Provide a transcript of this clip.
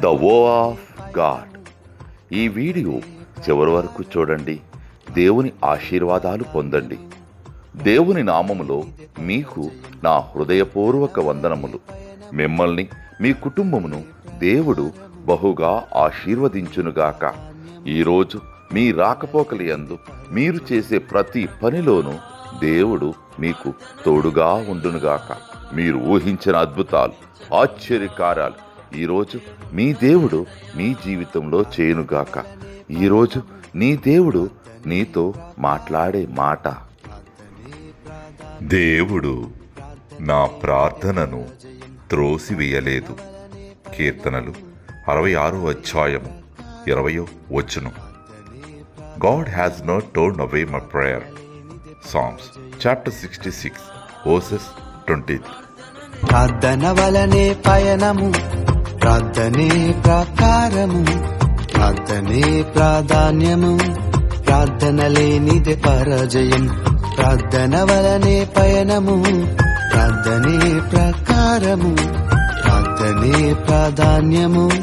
The వో of God. ఈ video చివరి వరకు చూడండి. దేవుని ఆశీర్వాదాలు పొందండి. దేవుని నామములో మీకు నా హృదయపూర్వక వందనములు. మిమ్మల్ని మీ కుటుంబమును దేవుడు బహుగా ఆశీర్వదించునుగాక. ఈరోజు మీ రాకపోకలి యందు మీరు చేసే ప్రతి పనిలోనూ దేవుడు మీకు తోడుగా ఉండునుగాక. మీరు ఊహించిన అద్భుతాలు, ఆశ్చర్యకార్యాలు ఈరోజు మీ దేవుడు మీ జీవితంలో చేయునుగాక. ఈరోజు నీ దేవుడు నీతో మాట్లాడే మాట, దేవుడు నా ప్రార్థనను త్రోసివేయలేదు. కీర్తనలు 66వ అధ్యాయము 20వ వచనం. God has not turned away my prayer. Psalms chapter 66 verses 20. ప్రార్థన వలనే పయనము, ప్రార్థనే ప్రాకారము, ప్రార్థనే ప్రాధాన్యము, ప్రార్థన లేనిదే పరాజయం. ప్రార్థన వలనే పయనము, ప్రార్థనే ప్రాకారము, ప్రార్థనే ప్రాధాన్యము.